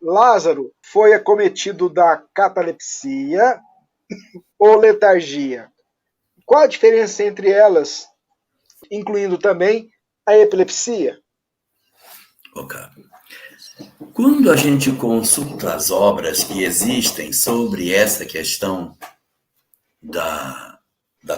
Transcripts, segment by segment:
Lázaro foi acometido da catalepsia ou letargia? Qual a diferença entre elas, incluindo também a epilepsia? Ok. Quando a gente consulta as obras que existem sobre essa questão da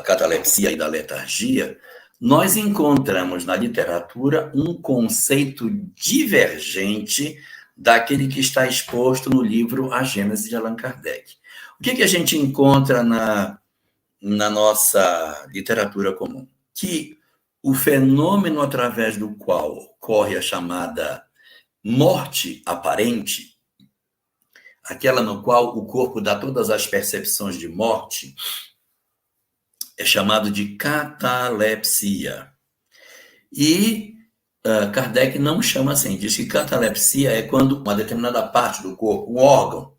catalepsia e da letargia, nós encontramos na literatura um conceito divergente daquele que está exposto no livro A Gênese de Allan Kardec. O que a gente encontra na nossa literatura comum? Que o fenômeno através do qual ocorre a chamada morte aparente, aquela no qual o corpo dá todas as percepções de morte, é chamado de catalepsia. E Kardec não chama assim, diz que catalepsia é quando uma determinada parte do corpo, um órgão,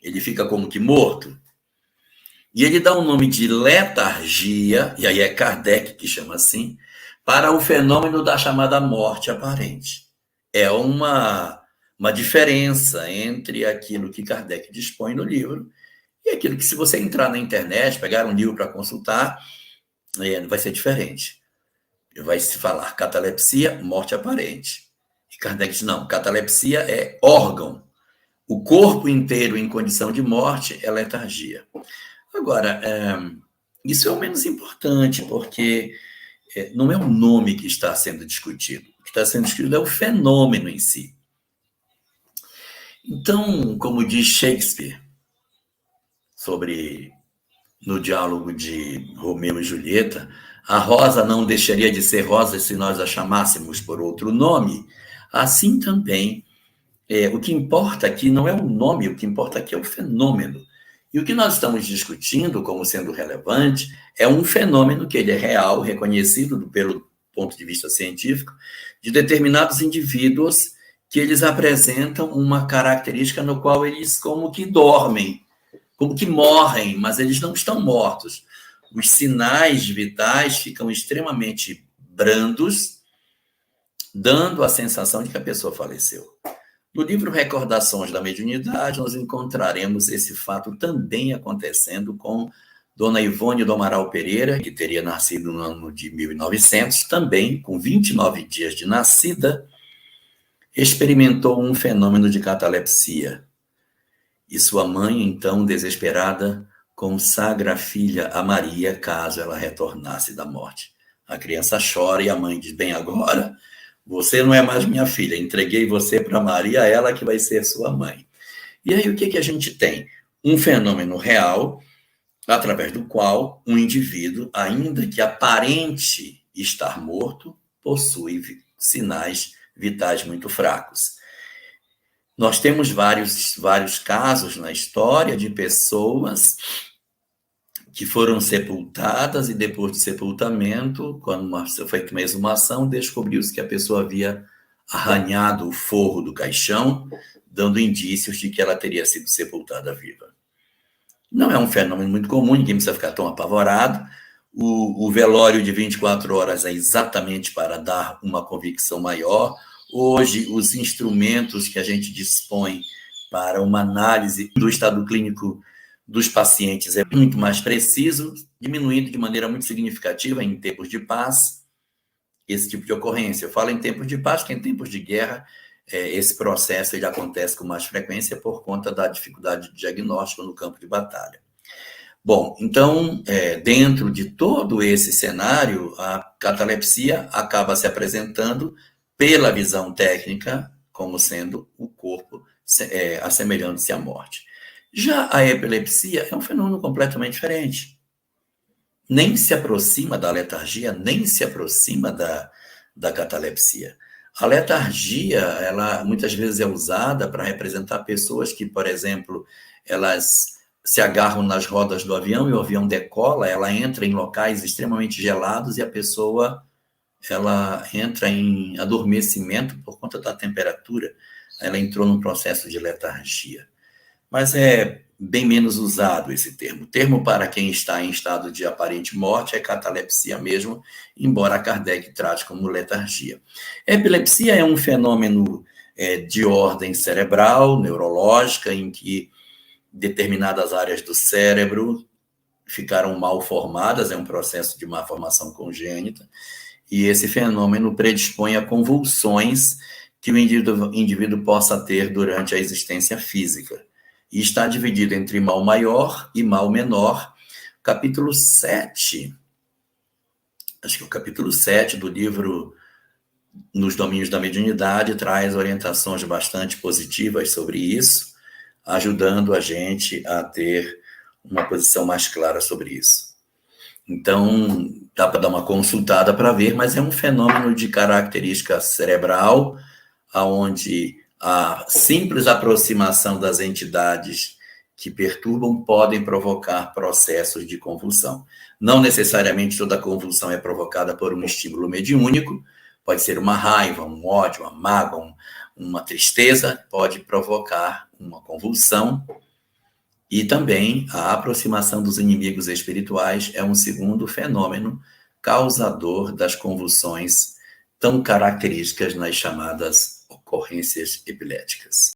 ele fica como que morto. E ele dá o nome de letargia, e aí é Kardec que chama assim, para o fenômeno da chamada morte aparente. É uma diferença entre aquilo que Kardec dispõe no livro e aquilo que, se você entrar na internet, pegar um livro para consultar, vai ser diferente. Vai se falar catalepsia, morte aparente. E Kardec diz, não, catalepsia é órgão. O corpo inteiro em condição de morte é letargia. Agora, isso é o menos importante, porque não é o nome que está sendo discutido. O que está sendo discutido é o fenômeno em si. Então, como diz Shakespeare, no diálogo de Romeu e Julieta, a rosa não deixaria de ser rosa se nós a chamássemos por outro nome. Assim também, o que importa aqui não é o nome, o que importa aqui é o fenômeno. E o que nós estamos discutindo como sendo relevante é um fenômeno que ele é real, reconhecido pelo ponto de vista científico, de determinados indivíduos que eles apresentam uma característica no qual eles como que dormem, como que morrem, mas eles não estão mortos. Os sinais vitais ficam extremamente brandos, dando a sensação de que a pessoa faleceu. No livro Recordações da Mediunidade, nós encontraremos esse fato também acontecendo com Dona Ivone do Amaral Pereira, que teria nascido no ano de 1900, também com 29 dias de nascida, experimentou um fenômeno de catalepsia. E sua mãe, então, desesperada, consagra a filha a Maria, caso ela retornasse da morte. A criança chora e a mãe diz, bem, agora você não é mais minha filha, entreguei você para Maria, ela que vai ser sua mãe. E aí o que a gente tem? Um fenômeno real, através do qual um indivíduo, ainda que aparente estar morto, possui sinais vitais muito fracos. Nós temos vários casos na história de pessoas que foram sepultadas e depois do sepultamento, quando foi feita uma exumação, descobriu-se que a pessoa havia arranhado o forro do caixão, dando indícios de que ela teria sido sepultada viva. Não é um fenômeno muito comum, ninguém precisa ficar tão apavorado. O velório de 24 horas é exatamente para dar uma convicção maior. Hoje, os instrumentos que a gente dispõe para uma análise do estado clínico dos pacientes é muito mais preciso, diminuindo de maneira muito significativa em tempos de paz esse tipo de ocorrência. Eu falo em tempos de paz, porque em tempos de guerra esse processo ele acontece com mais frequência por conta da dificuldade de diagnóstico no campo de batalha. Bom, então, dentro de todo esse cenário, a catalepsia acaba se apresentando pela visão técnica como sendo o corpo assemelhando-se à morte. Já a epilepsia é um fenômeno completamente diferente. Nem se aproxima da letargia, nem se aproxima da catalepsia. A letargia, ela muitas vezes é usada para representar pessoas que, por exemplo, elas se agarram nas rodas do avião e o avião decola, ela entra em locais extremamente gelados e a pessoa ela entra em adormecimento por conta da temperatura. Ela entrou num processo de letargia. Mas é bem menos usado esse termo. O termo para quem está em estado de aparente morte é catalepsia mesmo, embora Kardec trate como letargia. A epilepsia é um fenômeno de ordem cerebral, neurológica, em que determinadas áreas do cérebro ficaram mal formadas, é um processo de má formação congênita, e esse fenômeno predispõe a convulsões que o indivíduo possa ter durante a existência física. E está dividido entre mal maior e mal menor. Capítulo 7, acho que o capítulo 7 do livro Nos Domínios da Mediunidade traz orientações bastante positivas sobre isso, ajudando a gente a ter uma posição mais clara sobre isso. Então, dá para dar uma consultada para ver, mas é um fenômeno de característica cerebral, onde a simples aproximação das entidades que perturbam podem provocar processos de convulsão. Não necessariamente toda convulsão é provocada por um estímulo mediúnico, pode ser uma raiva, um ódio, uma mágoa, uma tristeza, pode provocar uma convulsão. E também a aproximação dos inimigos espirituais é um segundo fenômeno causador das convulsões tão características nas chamadas ocorrências epiléticas.